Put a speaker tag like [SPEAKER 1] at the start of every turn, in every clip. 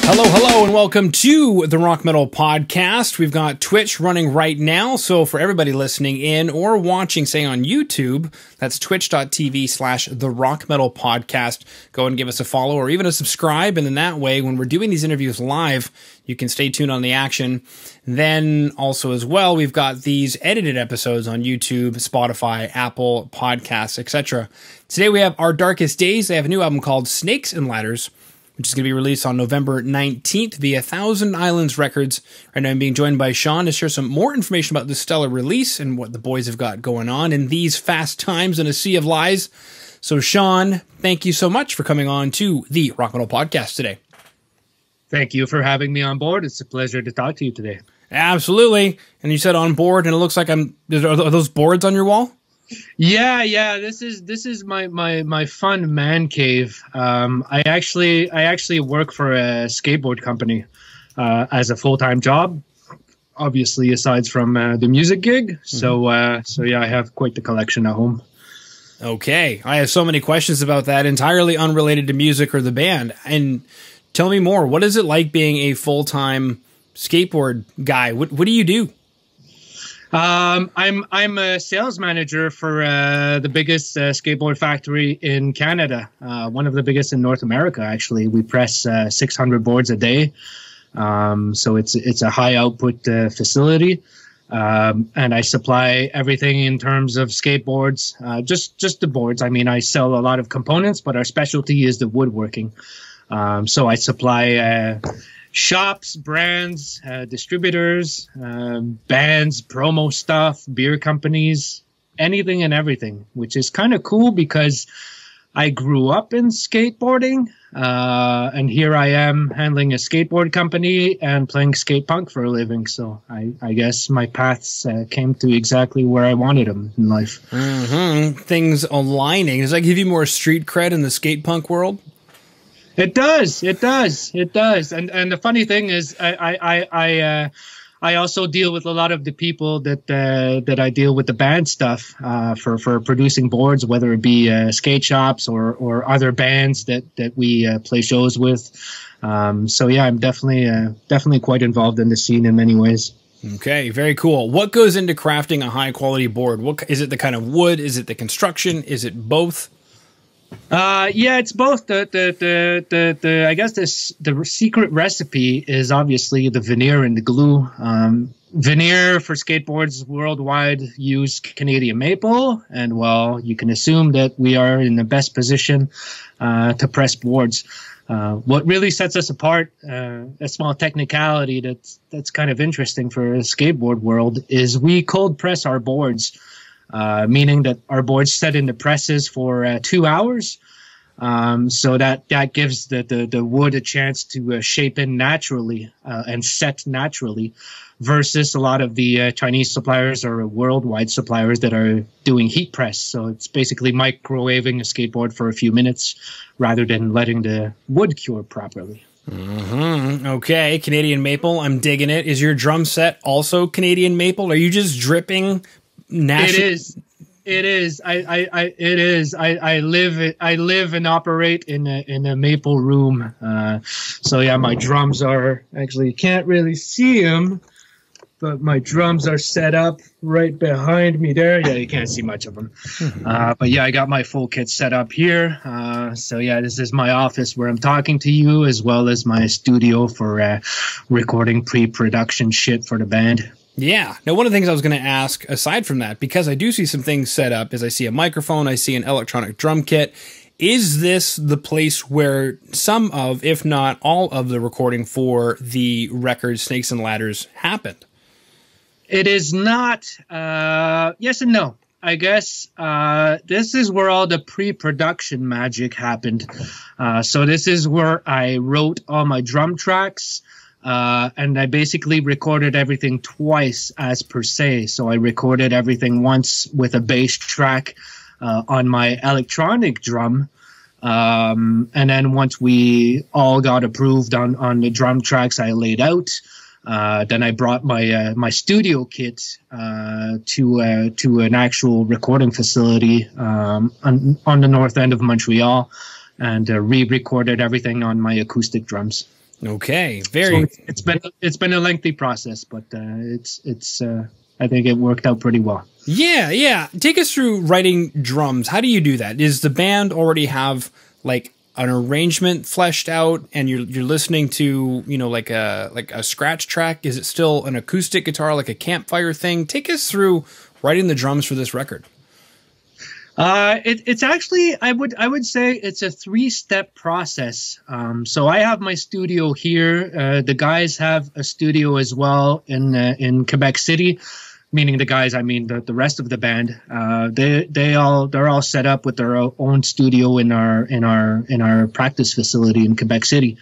[SPEAKER 1] Hello, and welcome to the Rock Metal Podcast. We've got Twitch running right now, so for everybody listening in or watching, say, on YouTube, that's twitch.tv/the Rock Metal Podcast. Go and give us a follow or even a subscribe, and in that way, when we're doing these interviews live, you can stay tuned on the action. Then also as well, we've got these edited episodes on YouTube, Spotify, Apple Podcasts, etc. Today we have Our Darkest Days. They have a new album called Snakes and Ladders, which is going to be released on November 19th via Thousand Islands Records. Right now I'm being joined by Sean to share some more information about this stellar release and what the boys have got going on in these fast times in a sea of lies. So Sean, thank you so much for coming on to the Rock Metal Podcast today.
[SPEAKER 2] Thank you for having me on board. It's a pleasure to talk to you today. Absolutely.
[SPEAKER 1] And you said on board, and it looks like are those boards on your wall?
[SPEAKER 2] Yeah. This is my fun man cave. I actually work for a skateboard company as a full-time job. Obviously, aside from the music gig. So yeah, I have quite the collection at home.
[SPEAKER 1] Okay, I have so many questions about that, entirely unrelated to music or the band. And tell me more. What is it like being a full-time skateboard guy? What do you do?
[SPEAKER 2] I'm a sales manager for the biggest skateboard factory in Canada, one of the biggest in North America. Actually, we press 600 boards a day, so it's a high output facility, and I supply everything in terms of skateboards, just the boards. I mean, I sell a lot of components, but our specialty is the woodworking. So I supply shops, brands, distributors, bands, promo stuff, beer companies, anything and everything, which is kind of cool because I grew up in skateboarding, and here I am handling a skateboard company and playing skate punk for a living. So I guess my paths came to exactly where I wanted them in life.
[SPEAKER 1] Things aligning. Does that give you more street cred in the skate punk world?
[SPEAKER 2] It does. And the funny thing is, I also deal with a lot of the people that I deal with the band stuff for producing boards, whether it be skate shops or other bands that we play shows with. So yeah, I'm definitely quite involved in the scene in many ways.
[SPEAKER 1] Okay, very cool. What goes into crafting a high quality board? What is it? The kind of wood? Is it the construction? Is it both?
[SPEAKER 2] Yeah, it's both. I guess the secret recipe is obviously the veneer and the glue. Veneer for skateboards worldwide use Canadian maple, and well, you can assume that we are in the best position to press boards. What really sets us apart, a small technicality that's kind of interesting for a skateboard world, is we cold press our boards. Meaning that our boards set in the presses for 2 hours, so that gives the wood a chance to shape in naturally and set naturally, versus a lot of the Chinese suppliers or worldwide suppliers that are doing heat press. So it's basically microwaving a skateboard for a few minutes rather than letting the wood cure properly.
[SPEAKER 1] Okay, Canadian maple. I'm digging it. Is your drum set also Canadian maple? Are you just dripping?
[SPEAKER 2] It is. I live and operate in a maple room. So yeah, my drums are actually, you can't really see them, but my drums are set up right behind me there. Yeah, you can't see much of them. But yeah, I got my full kit set up here. So yeah, this is my office where I'm talking to you, as well as my studio for recording pre-production shit for the band.
[SPEAKER 1] Yeah. Now, one of the things I was going to ask, aside from that, because I do see some things set up, is I see a microphone, I see an electronic drum kit. Is this the place where some of, if not all of the recording for the record Snakes and Ladders happened?
[SPEAKER 2] It is not. Yes and no. I guess this is where all the pre-production magic happened. So this is where I wrote all my drum tracks. And I basically recorded everything twice as per se. So I recorded everything once with a bass track on my electronic drum. And then once we all got approved on the drum tracks I laid out, then I brought my studio kit to an actual recording facility on the north end of Montreal, and re-recorded everything on my acoustic drums.
[SPEAKER 1] Okay,
[SPEAKER 2] So it's been a lengthy process, but it's I think it worked out pretty well.
[SPEAKER 1] Yeah. Take us through writing drums. How do you do that? Does the band already have like an arrangement fleshed out, and you're listening to, you know, like a scratch track? Is it still an acoustic guitar, like a campfire thing? Take us through writing the drums for this record.
[SPEAKER 2] It's actually, I would say it's a 3-step process. So I have my studio here. The guys have a studio as well in Quebec City, meaning the guys, I mean the rest of the band. They're all set up with their own studio in our practice facility in Quebec City.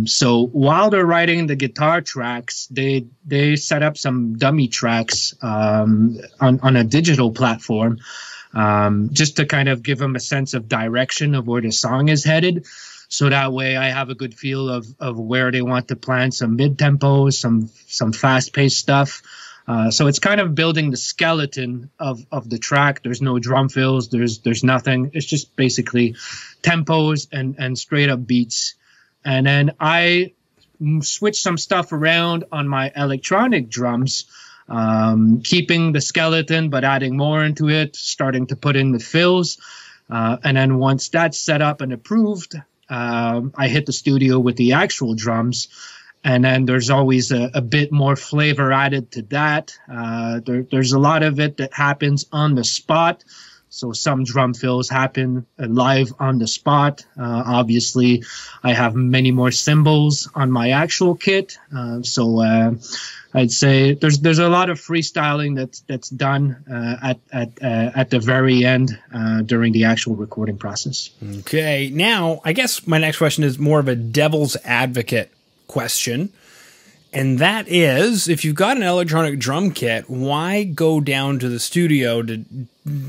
[SPEAKER 2] So while they're writing the guitar tracks, they set up some dummy tracks on a digital platform. Just to kind of give them a sense of direction of where the song is headed. So that way I have a good feel of where they want to plan some mid-tempo, some fast-paced stuff. So it's kind of building the skeleton of the track. There's no drum fills. There's nothing. It's just basically tempos and straight-up beats. And then I switch some stuff around on my electronic drums, keeping the skeleton but adding more into it, starting to put in the fills, and then once that's set up and approved, I hit the studio with the actual drums, and then there's always a bit more flavor added to that. There's a lot of it that happens on the spot, so some drum fills happen live on the spot. Obviously I have many more cymbals on my actual kit, so I'd say there's a lot of freestyling that's done at the very end during the actual recording process.
[SPEAKER 1] Okay, now I guess my next question is more of a devil's advocate question, and that is, if you've got an electronic drum kit, why go down to the studio to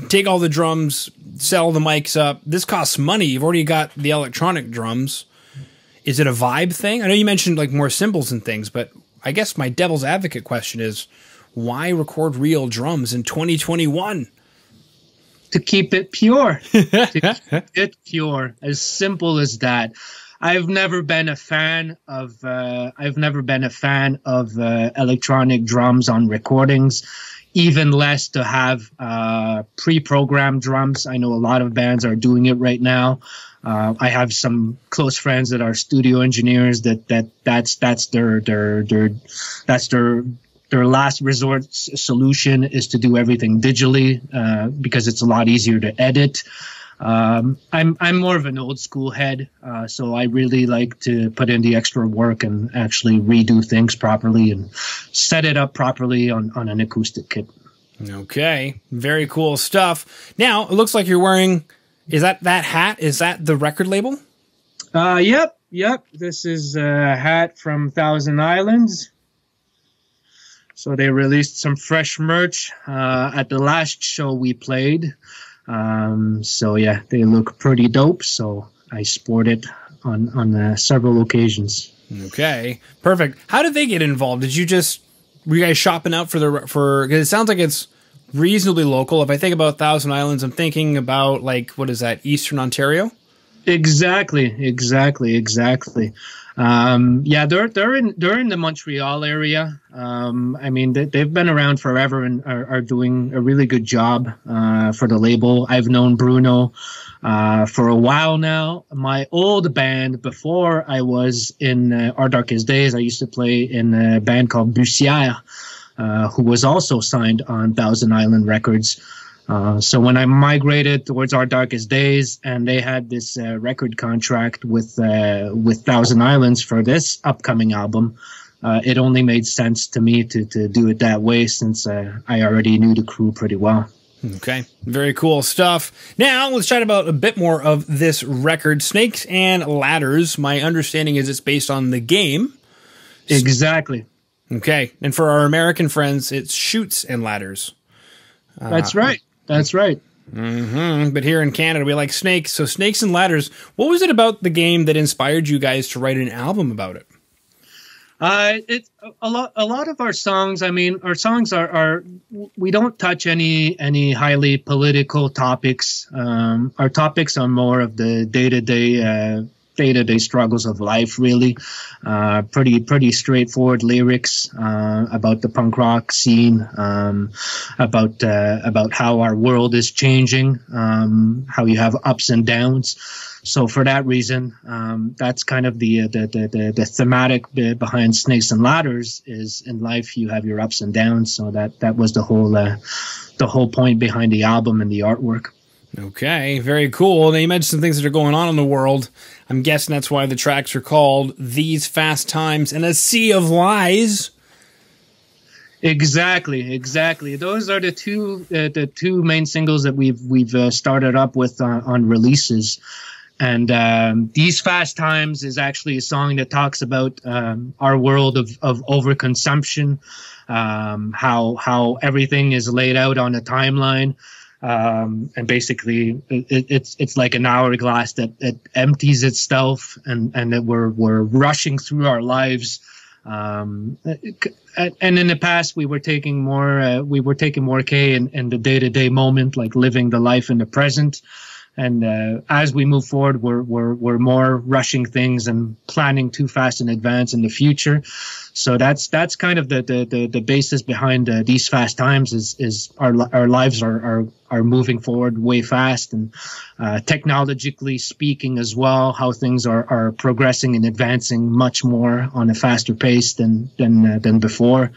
[SPEAKER 1] take all the drums, sell the mics up? This costs money. You've already got the electronic drums. Is it a vibe thing? I know you mentioned like more cymbals and things, but I guess my devil's advocate question is, why record real drums in 2021?
[SPEAKER 2] To keep it pure. To keep it pure. As simple as that. I've never been a fan of electronic drums on recordings, even less to have pre-programmed drums. I know a lot of bands are doing it right now. I have some close friends that are studio engineers that's their last resort solution is to do everything digitally, because it's a lot easier to edit. I'm more of an old school head, so I really like to put in the extra work and actually redo things properly and set it up properly on an acoustic kit.
[SPEAKER 1] Okay, very cool stuff. Now it looks like you're wearing. Is that hat? Is that the record label?
[SPEAKER 2] Yep. This is a hat from Thousand Islands. So they released some fresh merch at the last show we played. So yeah, they look pretty dope. So I sport it on several occasions.
[SPEAKER 1] Okay, perfect. How did they get involved? Were you guys shopping out because it sounds like it's reasonably local. If I think about Thousand Islands, I'm thinking about, like, what is that, Eastern Ontario?
[SPEAKER 2] Exactly. Yeah, they're in the Montreal area. I mean, they've been around forever and are doing a really good job for the label. I've known Bruno for a while now. My old band, before I was in Our Darkest Days, I used to play in a band called Bussière, who was also signed on Thousand Island Records. So when I migrated towards Our Darkest Days and they had this record contract with Thousand Islands for this upcoming album, it only made sense to me to do it that way, since I already knew the crew pretty well.
[SPEAKER 1] Okay, very cool stuff. Now let's chat about a bit more of this record, Snakes and Ladders. My understanding is it's based on the game.
[SPEAKER 2] Exactly.
[SPEAKER 1] Okay, and for our American friends, it's Chutes and Ladders.
[SPEAKER 2] That's right.
[SPEAKER 1] But here in Canada, we like snakes. So Snakes and Ladders. What was it about the game that inspired you guys to write an album about it?
[SPEAKER 2] It's a lot of our songs. I mean, our songs are we don't touch any highly political topics. Our topics are more of the day-to-day day-to-day struggles of life, really. Pretty straightforward lyrics about the punk rock scene, about how our world is changing, how you have ups and downs. So for that reason, that's kind of the thematic behind Snakes and Ladders. Is in life you have your ups and downs. So that was the whole point behind the album and the artwork.
[SPEAKER 1] Okay, very cool. Now, you mentioned some things that are going on in the world. I'm guessing that's why the tracks are called These Fast Times and A Sea of Lies.
[SPEAKER 2] Exactly. Those are the two main singles that we've started up with on releases. And These Fast Times is actually a song that talks about our world of overconsumption, how everything is laid out on a timeline. And basically it's like an hourglass that empties itself, and that we're rushing through our lives. And in the past we were taking more K in the day-to-day moment, like living the life in the present. And as we move forward, we're more rushing things and planning too fast in advance in the future. So that's kind of the basis behind These Fast Times. Is our lives are moving forward way fast, and technologically speaking as well, how things are progressing and advancing much more on a faster pace than before.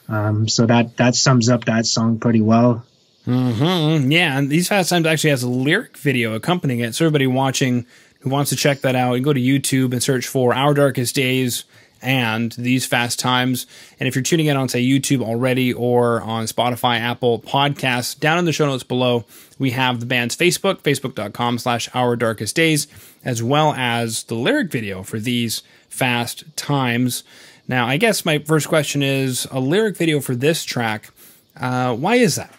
[SPEAKER 2] So that sums up that song pretty well.
[SPEAKER 1] Mm-hmm. Yeah, and These Fast Times actually has a lyric video accompanying it. So everybody watching who wants to check that out, you can go to YouTube and search for Our Darkest Days and These Fast Times. And if you're tuning in on, say, YouTube already or on Spotify, Apple Podcasts, down in the show notes below, we have the band's Facebook, facebook.com/Our Darkest Days, as well as the lyric video for These Fast Times. Now, I guess my first question is, a lyric video for this track, why is that?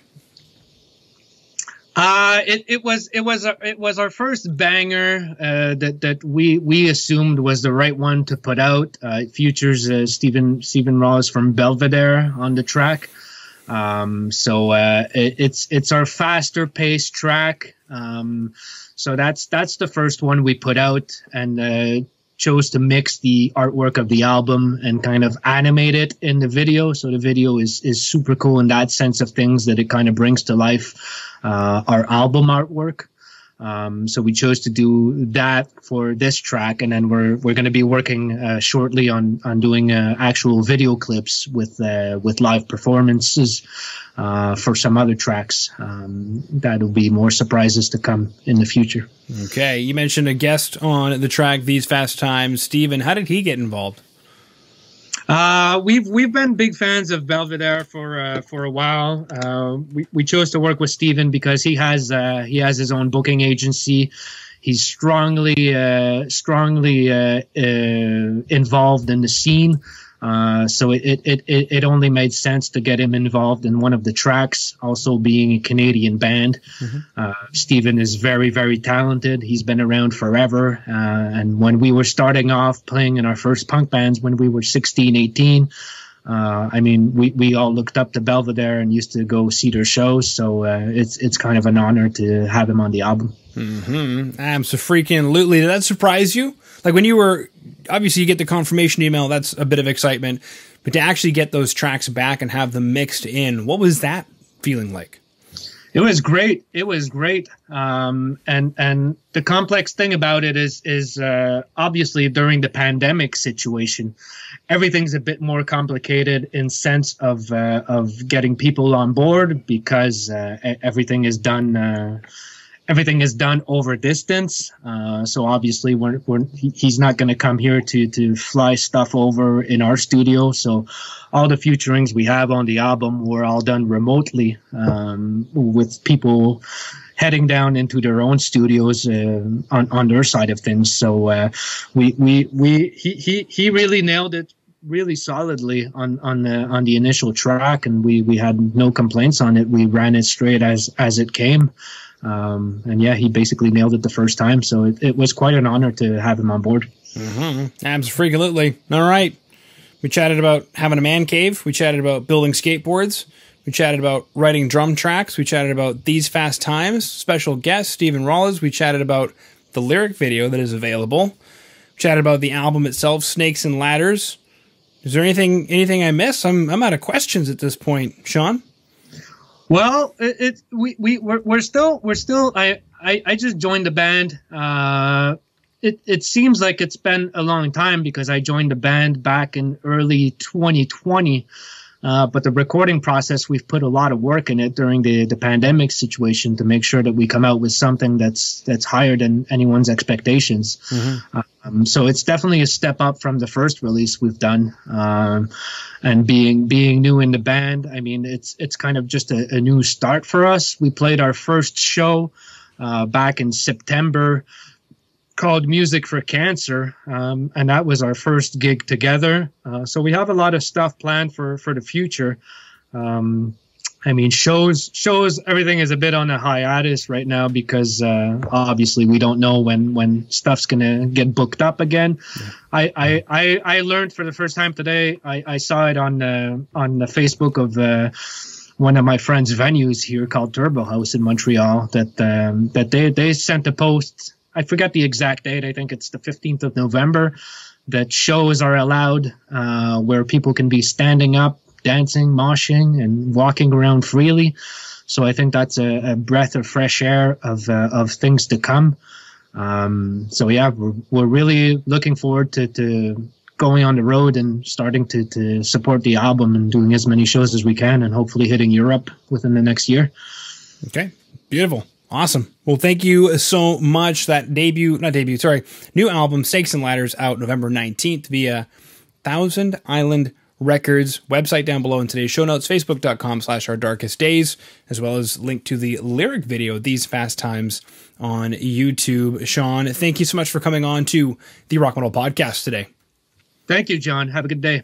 [SPEAKER 2] It was our first banger that we assumed was the right one to put out. It features Stephen Rawles from Belvedere on the track. So it's our faster paced track. So that's the first one we put out, and chose to mix the artwork of the album and kind of animate it in the video. So the video is super cool in that sense of things, that it kind of brings to life our album artwork. So we chose to do that for this track, and then we're going to be working shortly on doing actual video clips with live performances for some other tracks. That'll be more surprises to come in the future.
[SPEAKER 1] Okay, you mentioned a guest on the track These Fast Times, Steven. How did he get involved?
[SPEAKER 2] We've been big fans of Belvedere for a while. We chose to work with Steven because he has his own booking agency. He's strongly involved in the scene. So it only made sense to get him involved in one of the tracks, also being a Canadian band. Mm-hmm. Steven is very, very talented. He's been around forever. And when we were starting off playing in our first punk bands when we were 16, 18, I mean, we all looked up to Belvedere and used to go see their shows. So it's kind of an honor to have him on the album.
[SPEAKER 1] Mm-hmm. Absolutely. Did that surprise you? Like when you were, obviously you get the confirmation email, that's a bit of excitement, but to actually get those tracks back and have them mixed in, what was that feeling like?
[SPEAKER 2] It was great. And the complex thing about it is obviously during the pandemic situation, everything's a bit more complicated in sense of getting people on board, because everything is done over distance. So obviously he's not going to come here to fly stuff over in our studio. So all the featurings we have on the album were all done remotely, with people heading down into their own studios on their side of things. So he really nailed it really solidly on the initial track, and we had no complaints on it. We ran it straight as it came. And yeah, he basically nailed it the first time. So it was quite an honor to have him on board.
[SPEAKER 1] Mm-hmm. Absolutely. All right. We chatted about having a man cave. We chatted about building skateboards. We chatted about writing drum tracks. We chatted about These Fast Times. Special guest, Stephen Rawles. We chatted about the lyric video that is available. chatted about the album itself, Snakes and Ladders. Is there anything I missed? I'm out of questions at this point, Sean.
[SPEAKER 2] Well, we're still. I just joined the band. It seems like it's been a long time because I joined the band back in early 2020. But the recording process, we've put a lot of work in it during the pandemic situation to make sure that we come out with something that's higher than anyone's expectations. Mm-hmm. So it's definitely a step up from the first release we've done. And being new in the band, I mean, it's kind of just a new start for us. We played our first show back in September, called Music for Cancer, and that was our first gig together. So we have a lot of stuff planned for the future. I mean, shows, everything is a bit on a hiatus right now because obviously we don't know when stuff's gonna get booked up again. Yeah. I learned for the first time today. I saw it on the Facebook of one of my friends' venues here called Turbo House in Montreal that they sent a post. I forget the exact date. I think it's the 15th of November that shows are allowed where people can be standing up, dancing, moshing, and walking around freely. So I think that's a breath of fresh air of things to come. So yeah, we're really looking forward to going on the road and starting to support the album and doing as many shows as we can and hopefully hitting Europe within the next year. Okay,
[SPEAKER 1] beautiful. Awesome. Well, thank you so much. That new album, Snakes and Ladders, out November 19th via Thousand Island Records. Website down below in today's show notes, facebook.com/ourdarkestdays, as well as link to the lyric video, These Fast Times, on YouTube. Sean, thank you so much for coming on to the Rock Metal Podcast today.
[SPEAKER 2] Thank you, John. Have a good day.